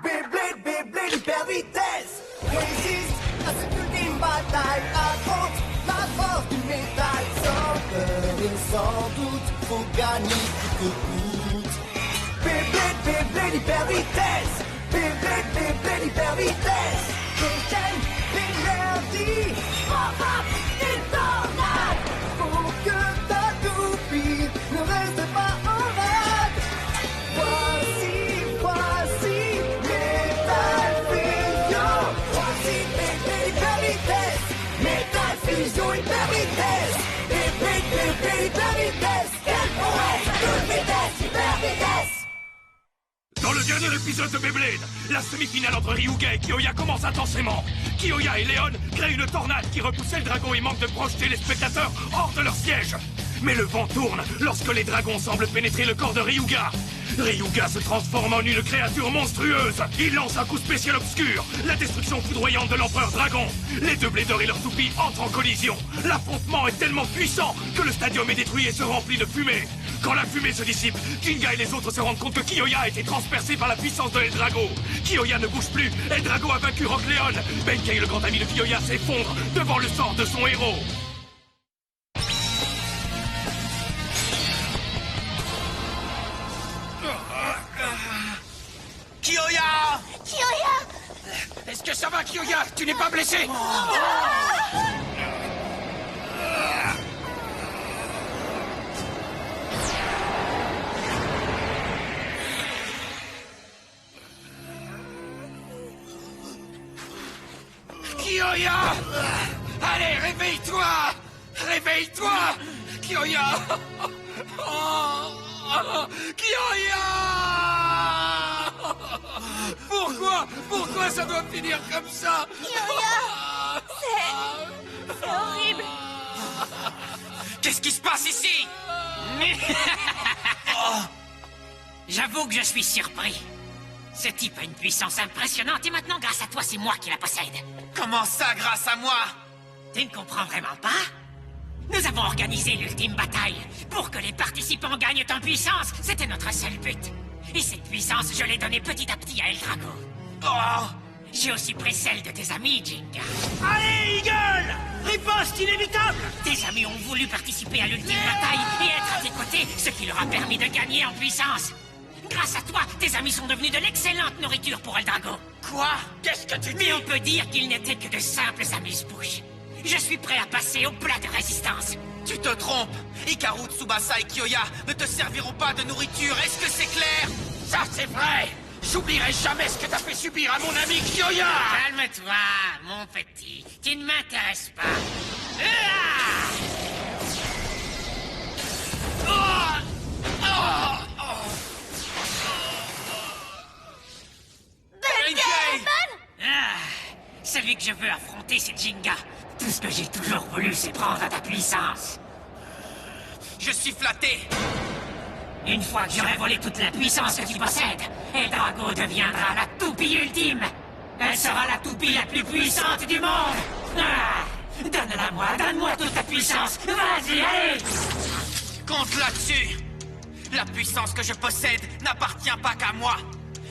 Beyblade, Beyblade, hyper vitesse. Résiste à cette ultime bataille. Affronte la force du métal. Sans peur et sans doute, faut gagner coûte que coûte. Beyblade, Beyblade, hyper vitesse. Beyblade, Beyblade, hyper vitesse. Déchaîne l'énergie. Frappe une tornade. Faut que ta toupie ne reste pas en rade. Voici Metal Fusion. Voici Beyblade, hyper vitesse. Metal Fusion, hyper vitesse. Beyblade, Beyblade, hyper vitesse. Quelle prouesse, toute vitesse, hyper vitesse. Dans le dernier épisode de Beyblade, la semi-finale entre Ryuga et Kyoya commence intensément. Kyoya et Léon créent une tornade qui repoussait le dragon et manque de projeter les spectateurs hors de leur siège. Mais le vent tourne lorsque les dragons semblent pénétrer le corps de Ryuga. Ryuga se transforme en une créature monstrueuse. Il lance un coup spécial obscur, la destruction foudroyante de l'empereur dragon. Les deux bladers et leur toupie entrent en collision. L'affrontement est tellement puissant que le stadium est détruit et se remplit de fumée. Quand la fumée se dissipe, Jinga et les autres se rendent compte que Kyoya a été transpercé par la puissance de Eldrago. Kyoya ne bouge plus, Eldrago a vaincu Rock Léon. Benkei, le grand ami de Kyoya, s'effondre devant le sort de son héros. Kyoya! Kyoya! Est-ce que ça va, Kyoya? Tu n'es pas blessé? Kyoya! Allez, réveille-toi! Réveille-toi! Kyoya! Oh, Kyoya! Pourquoi ça doit finir comme ça? Kyoya! C'est horrible! Qu'est-ce qui se passe ici? J'avoue que je suis surpris. Ce type a une puissance impressionnante et maintenant, grâce à toi, c'est moi qui la possède. Comment ça, grâce à moi? Tu ne comprends vraiment pas? Nous avons organisé l'ultime bataille pour que les participants gagnent en puissance. C'était notre seul but. Et cette puissance, je l'ai donnée petit à petit à Eldrago. Oh! J'ai aussi pris celle de tes amis, Jinga. Allez, Eagle! Riposte inévitable! Tes amis ont voulu participer à l'ultime bataille et être à tes côtés, ce qui leur a permis de gagner en puissance. Grâce à toi, tes amis sont devenus de l'excellente nourriture pour Eldrago. Quoi? Qu'est-ce que tu dis? Mais on peut dire qu'ils n'étaient que de simples amuse-bouches. Je suis prêt à passer au plat de résistance. Tu te trompes! Hikaru, Tsubasa et Kyoya ne te serviront pas de nourriture, est-ce que c'est clair? Ça, c'est vrai! J'oublierai jamais ce que t'as fait subir à mon ami Kyoya! Calme-toi, mon petit. Tu ne m'intéresses pas. Ah! Ah, celui que je veux affronter, c'est Jinga. Tout ce que j'ai toujours voulu, c'est prendre à ta puissance. Je suis flatté! Une fois que j'aurai volé toute la puissance que tu possèdes, Eldrago deviendra la toupie ultime. Elle sera la toupie la plus puissante du monde. Ah, donne-moi toute ta puissance. Vas-y, allez! Compte là-dessus! La puissance que je possède n'appartient pas qu'à moi.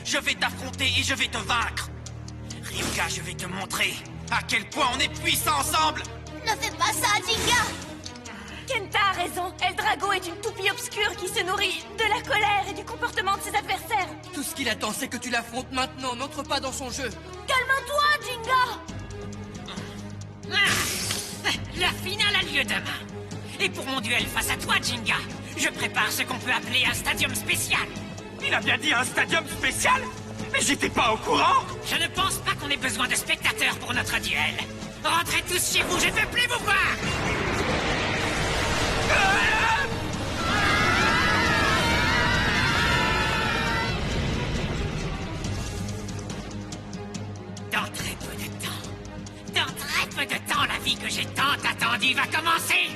Je vais t'affronter et je vais te vaincre. Ryuga, je vais te montrer à quel point on est puissants ensemble. Ne fais pas ça, Jinga! Kenta a raison. Eldrago est une toupie obscure qui se nourrit de la colère et du comportement de ses adversaires. Tout ce qu'il attend, c'est que tu l'affrontes maintenant. N'entre pas dans son jeu. Calme-toi, Jinga! Ah, la finale a lieu demain. Et pour mon duel face à toi, Jinga, je prépare ce qu'on peut appeler un stadium spécial. Il a bien dit un stadium spécial? Mais j'étais pas au courant! Je ne pense pas qu'on ait besoin de spectateurs pour notre duel. Rentrez tous chez vous, je ne veux plus vous voir! Dans très peu de temps, la vie que j'ai tant attendue va commencer!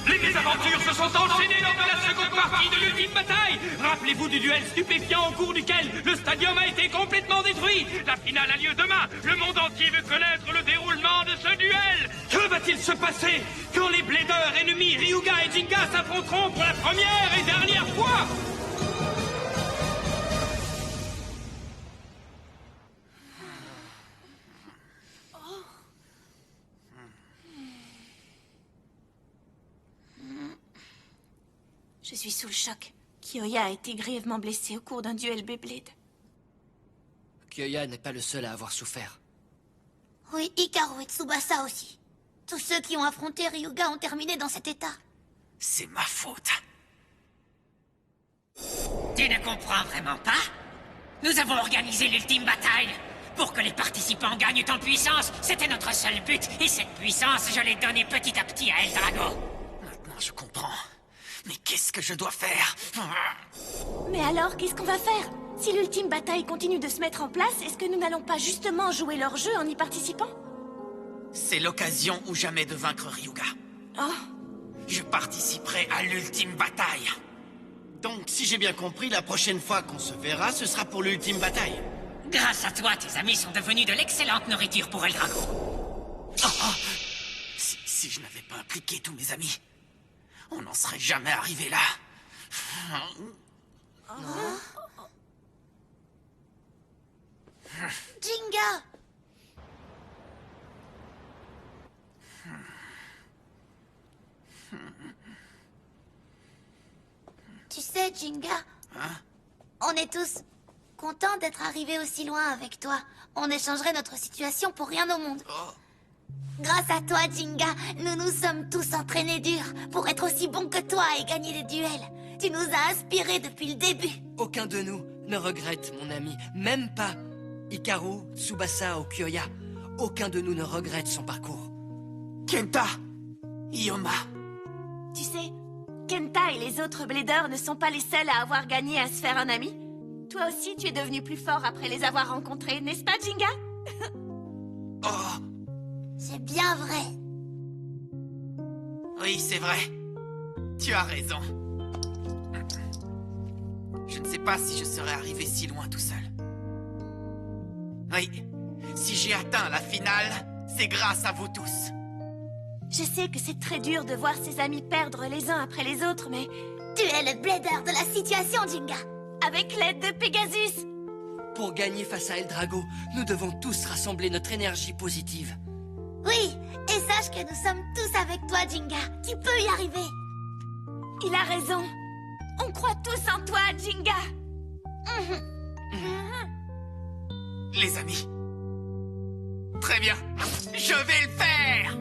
Les mésaventures se sont enchaînées lors de la seconde partie de l'ultime bataille. Rappelez-vous du duel stupéfiant au cours duquel le stadium a été complètement détruit. La finale a lieu demain. Le monde entier veut connaître le déroulement de ce duel. Que va-t-il se passer quand les Bladers ennemis Ryuga et Jinga s'affronteront pour la première et dernière fois? Je suis sous le choc. Kyoya a été grièvement blessé au cours d'un duel Beyblade. Kyoya n'est pas le seul à avoir souffert. Oui, Hikaru et Tsubasa aussi. Tous ceux qui ont affronté Ryuga ont terminé dans cet état. C'est ma faute. Tu ne comprends vraiment pas? Nous avons organisé l'ultime bataille. Pour que les participants gagnent en puissance, c'était notre seul but. Et cette puissance, je l'ai donnée petit à petit à Eldrago. Maintenant, je comprends. Mais qu'est-ce que je dois faire? Mais alors, qu'est-ce qu'on va faire? Si l'ultime bataille continue de se mettre en place, est-ce que nous n'allons pas justement jouer leur jeu en y participant? C'est l'occasion ou jamais de vaincre Ryuga. Oh. Je participerai à l'ultime bataille. Donc, si j'ai bien compris, la prochaine fois qu'on se verra, ce sera pour l'ultime bataille. Grâce à toi, tes amis sont devenus de l'excellente nourriture pour Eldrago. Si je n'avais pas impliqué tous mes amis, on n'en serait jamais arrivé là. Jinga! Tu sais, Jinga, on est tous contents d'être arrivés aussi loin avec toi. On échangerait notre situation pour rien au monde. Grâce à toi, Jinga, nous nous sommes tous entraînés dur pour être aussi bons que toi et gagner des duels. Tu nous as inspirés depuis le début. Aucun de nous ne regrette, mon ami. Même pas Hikaru, Tsubasa ou Kyoya. Aucun de nous ne regrette son parcours. Kenta! Ioma! Tu sais, Kenta et les autres Bladers ne sont pas les seuls à avoir gagné à se faire un ami. Toi aussi, tu es devenu plus fort après les avoir rencontrés, n'est-ce pas, Jinga? C'est bien vrai. Oui, c'est vrai. Tu as raison. Je ne sais pas si je serais arrivé si loin tout seul. Oui, si j'ai atteint la finale, c'est grâce à vous tous. Je sais que c'est très dur de voir ses amis perdre les uns après les autres, mais Tu es le Blader de la situation, Jinga. avec l'aide de Pegasus, Pour gagner face à Eldrago, nous devons tous rassembler notre énergie positive. Oui, et sache que nous sommes tous avec toi, Jinga. Tu peux y arriver. il a raison. On croit tous en toi, Jinga. Les amis. Très bien. Je vais le faire.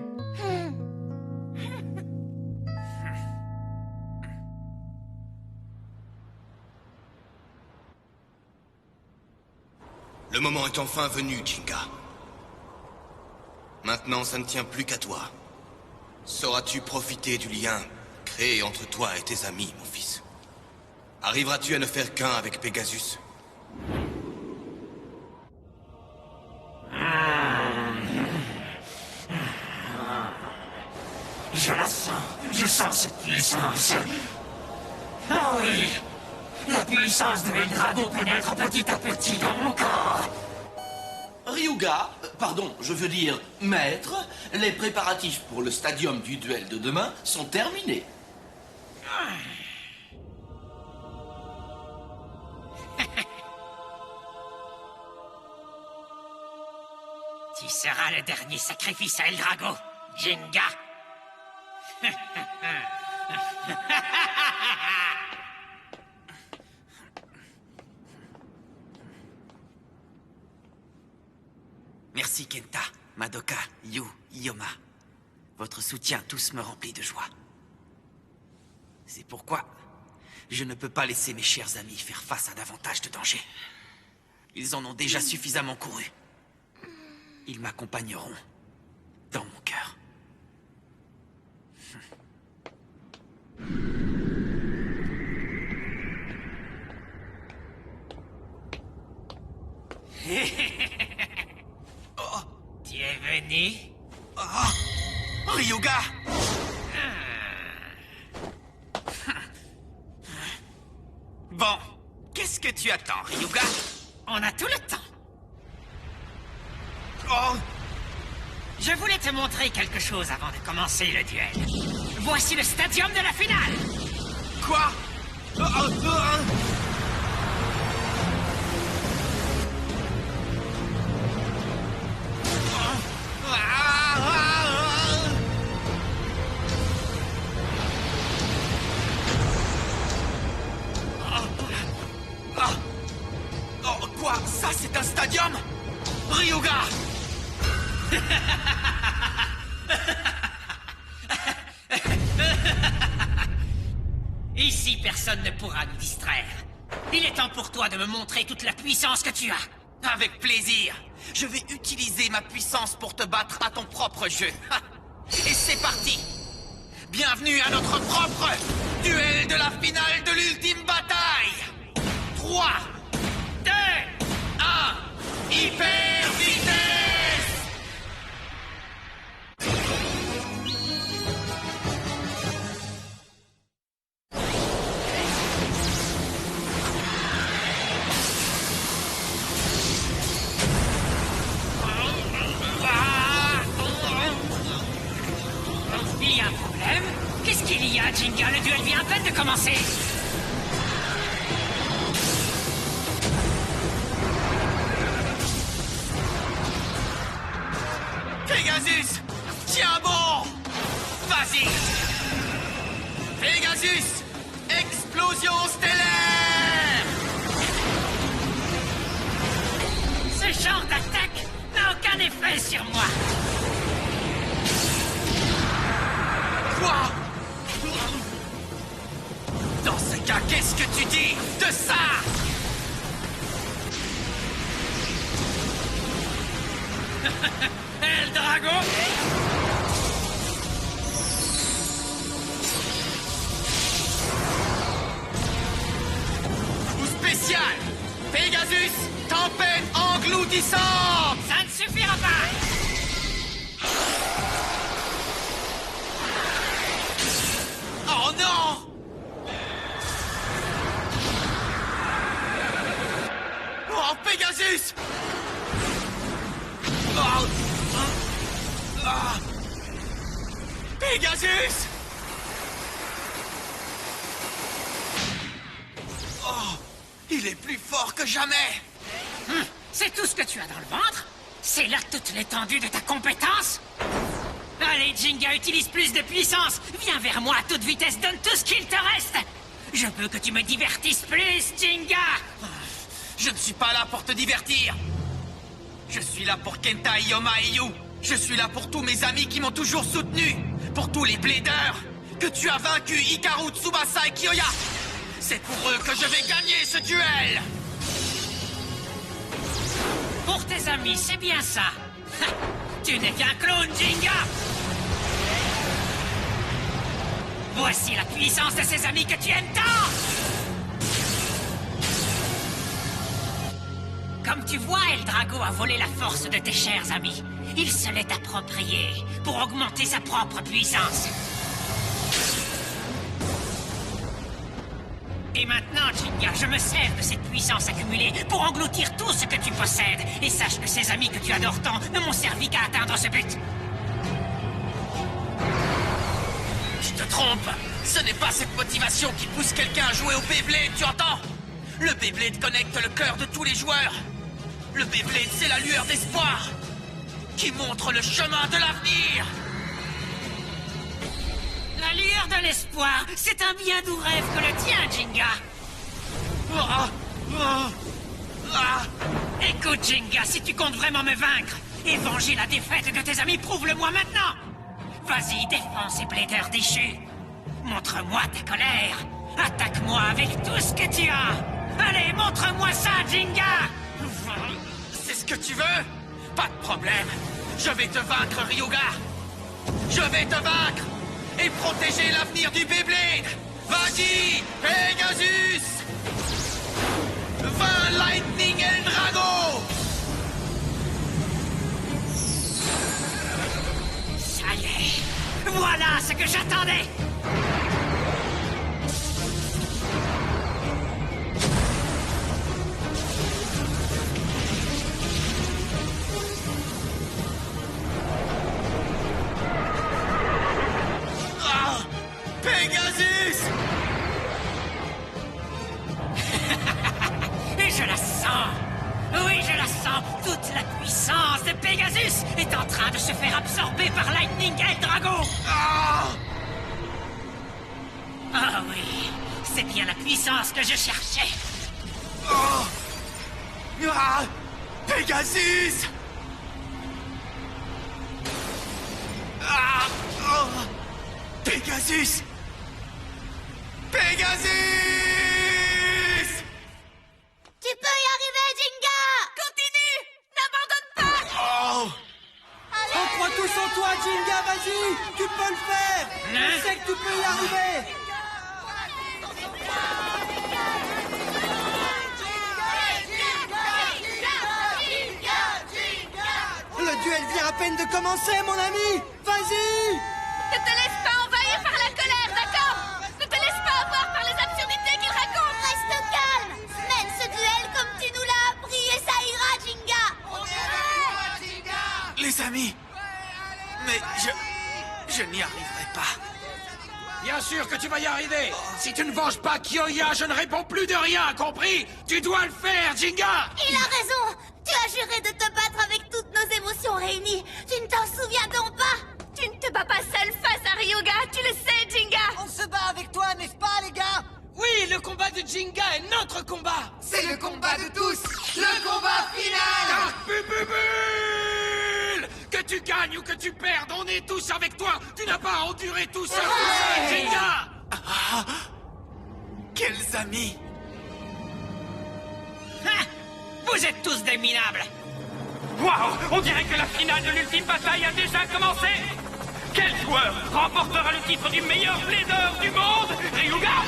Le moment est enfin venu, Jinga. Maintenant, ça ne tient plus qu'à toi. Sauras-tu profiter du lien créé entre toi et tes amis, mon fils? Arriveras-tu à ne faire qu'un avec Pegasus? Je la sens. Je sens cette puissance. Oh oui. La puissance de Eldrago pénètre petit à petit dans mon corps. Ryuga, pardon, je veux dire maître, les préparatifs pour le stadium du duel de demain sont terminés. Tu seras le dernier sacrifice à Eldrago, Jinga. Merci Kenta, Madoka, Yu, Ioma. Votre soutien tous me remplit de joie. C'est pourquoi je ne peux pas laisser mes chers amis faire face à davantage de dangers. Ils en ont déjà suffisamment couru. Ils m'accompagneront dans mon cœur. Tu es venu? Ryuga! Bon, qu'est-ce que tu attends, Ryuga? On a tout le temps. Oh! Je voulais te montrer quelque chose avant de commencer le duel. Voici le stadium de la finale. Quoi? Oh, quoi? Ça, c'est un stadium? Ryuga! Ici, personne ne pourra nous distraire. Il est temps pour toi de me montrer toute la puissance que tu as. Avec plaisir. Je vais utiliser ma puissance pour te battre à ton propre jeu. Et c'est parti. Bienvenue à notre propre duel de la finale de l'ultime bataille. 3, 2, 1, hyper vitesse! Il y a un problème? Qu'est-ce qu'il y a, Jinga? Le duel vient à peine de commencer. Pegasus! Tiens bon! Vas-y! Pegasus! Explosion stellaire! Ce genre d'attaque n'a aucun effet sur moi. Quoi? Dans ce cas, qu'est-ce que tu dis de ça? El Drago? Coup spécial! Pegasus, tempête engloutissante! Ça ne suffira pas! Oh non! Oh, Pegasus! Oh. Ah. Pegasus! Oh, il est plus fort que jamais! C'est tout ce que tu as dans le ventre? C'est là toute l'étendue de ta compétence? Allez, Jinga, utilise plus de puissance. Viens vers moi à toute vitesse, donne tout ce qu'il te reste. Je veux que tu me divertisses plus, Jinga. Je ne suis pas là pour te divertir. Je suis là pour Kenta Ioma Iyu. Je suis là pour tous mes amis qui m'ont toujours soutenu. Pour tous les bladers que tu as vaincus, Hikaru, Tsubasa et Kyoya. C'est pour eux que je vais gagner ce duel. Pour tes amis, c'est bien ça. Tu n'es qu'un clown, Jinga. Voici la puissance de ces amis que tu aimes tant. Comme tu vois, El Drago a volé la force de tes chers amis. Il se l'est approprié pour augmenter sa propre puissance. Et maintenant, Jinga, je me sers de cette puissance accumulée pour engloutir tout ce que tu possèdes. Et sache que ces amis que tu adores tant ne m'ont servi qu'à atteindre ce but. Je te trompe. Ce n'est pas cette motivation qui pousse quelqu'un à jouer au Beyblade, tu entends? Le Beyblade connecte le cœur de tous les joueurs. Le Beyblade, c'est la lueur d'espoir qui montre le chemin de l'avenir. La lueur de l'espoir, c'est un bien doux rêve que le tien, Jinga. Écoute, Jinga, si tu comptes vraiment me vaincre et venger la défaite de tes amis, prouve-le-moi maintenant. Vas-y, défends ces bladers déchus. Montre-moi ta colère. Attaque-moi avec tout ce que tu as. Allez, montre-moi ça, Jinga. C'est ce que tu veux? Pas de problème. Je vais te vaincre, Ryuga. Je vais te vaincre et protéger l'avenir du Beyblade. Vas-y, Pegasus! Va, Lightning El Drago! Ça y est. Voilà ce que j'attendais. Et je la sens. Oui, je la sens. Toute la puissance de Pegasus est en train de se faire absorber par Lightning et Drago. Ah oui, c'est bien la puissance que je cherchais. Pegasus! Pegasus! Pegasus! Tu peux y arriver, Jinga! Continue! N'abandonne pas! On croit tous en toi, Jinga, vas-y! Tu peux le faire! Je sais que tu peux y arriver! Le duel vient à peine de commencer, mon ami! Vas-y! Ne te laisse pas envahir par la colère, d'accord? Ne te laisse pas avoir par les absurdités qu'il raconte! Reste calme! Mène ce duel comme tu nous l'as appris et ça ira, Jinga! Les amis! Mais je n'y arriverai pas. Bien sûr que tu vas y arriver. Si tu ne venges pas Kyoya, je ne réponds plus de rien, compris? Tu dois le faire, Jinga! Il a raison! Tu as juré de te battre avec toutes nos émotions réunies. Tu ne t'en souviens donc pas? Tu ne te bats pas seul face à Ryuga, tu le sais, Jinga! On se bat avec toi, n'est-ce pas, les gars? Oui, le combat de Jinga est notre combat. C'est le combat de tous! Le combat final! Dark Bubule! Que tu gagnes ou que tu perdes, on est tous avec toi. Tu n'as pas à endurer tout ça, Jinga! Quels amis! Vous êtes tous des minables. Waouh! On dirait que la finale de l'ultime bataille a déjà commencé! Quel joueur remportera le titre du meilleur blader du monde? Ryuga?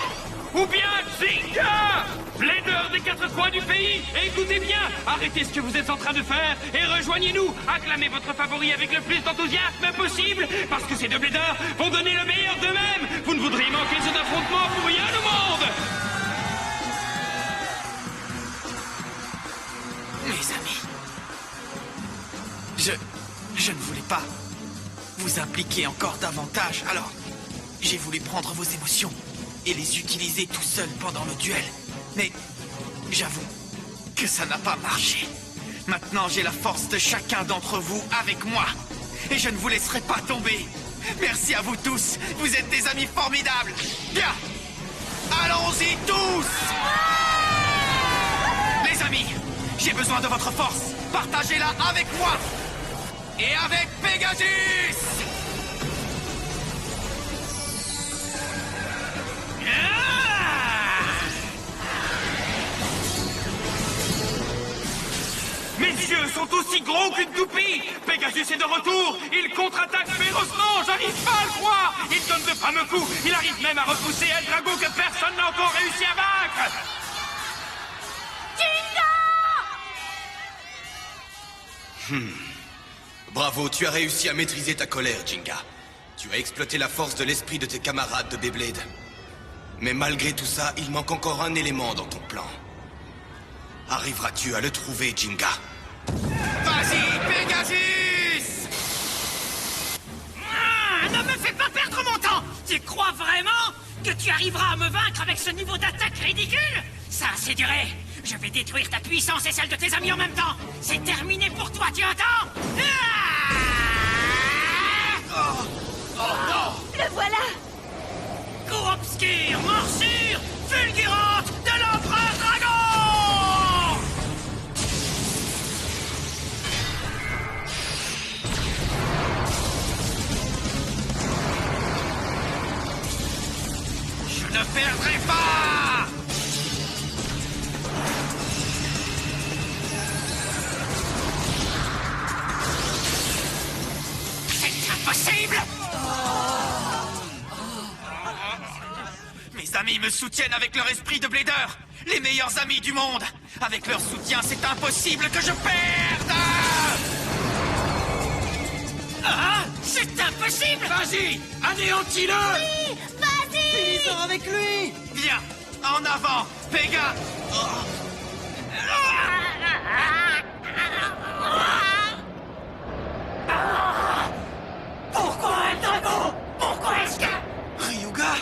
Ou bien Jinga? Blader des quatre coins du pays, écoutez bien, arrêtez ce que vous êtes en train de faire et rejoignez-nous. Acclamez votre favori avec le plus d'enthousiasme possible, parce que ces deux bladers vont donner le meilleur d'eux-mêmes. Vous ne voudriez manquer cet affrontement pour rien au monde. Mes amis, je ne voulais pas vous impliquer encore davantage, alors j'ai voulu prendre vos émotions et les utiliser tout seul pendant le duel. Mais j'avoue que ça n'a pas marché. Maintenant, j'ai la force de chacun d'entre vous avec moi. Et je ne vous laisserai pas tomber. Merci à vous tous. Vous êtes des amis formidables. Bien. Allons-y tous. Les amis, j'ai besoin de votre force. Partagez-la avec moi. Et avec Pegasus. Mes yeux sont aussi gros qu'une toupie. Pegasus est de retour. Il contre-attaque férocement. J'arrive pas à le croire. Il donne de fameux coups. Il arrive même à repousser El Drago que personne n'a encore réussi à vaincre. Bravo, tu as réussi à maîtriser ta colère, Jinga. Tu as exploité la force de l'esprit de tes camarades de Beyblade. Mais malgré tout ça, il manque encore un élément dans ton plan. Arriveras-tu à le trouver, Jinga? Vas-y, Pegasus! Ne me fais pas perdre mon temps! Tu crois vraiment que tu arriveras à me vaincre avec ce niveau d'attaque ridicule? Ça, c'est duré. Je vais détruire ta puissance et celle de tes amis en même temps. C'est terminé pour toi, tu entends? Le voilà! Coup obscur, morsure, fulgurante de l'empereur dragon! Je ne perdrai pas! C'est impossible! Mes amis me soutiennent avec leur esprit de blader. Les meilleurs amis du monde. Avec leur soutien, c'est impossible que je perde! C'est impossible! Vas-y, anéantis-le! Oui, vas-y! Finissons avec lui! Viens, en avant, Pega! Pourquoi un dragon? Pourquoi est-ce que... Ryuga?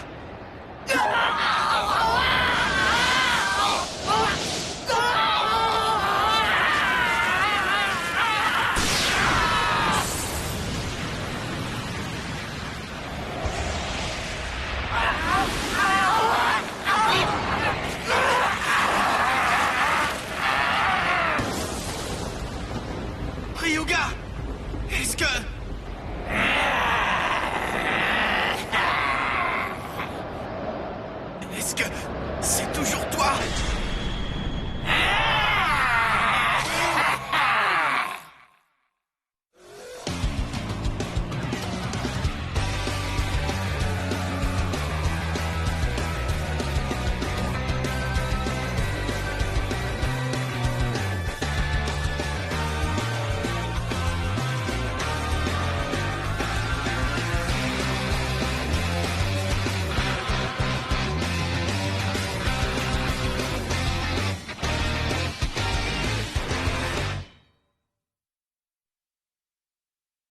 que c'est toujours toi.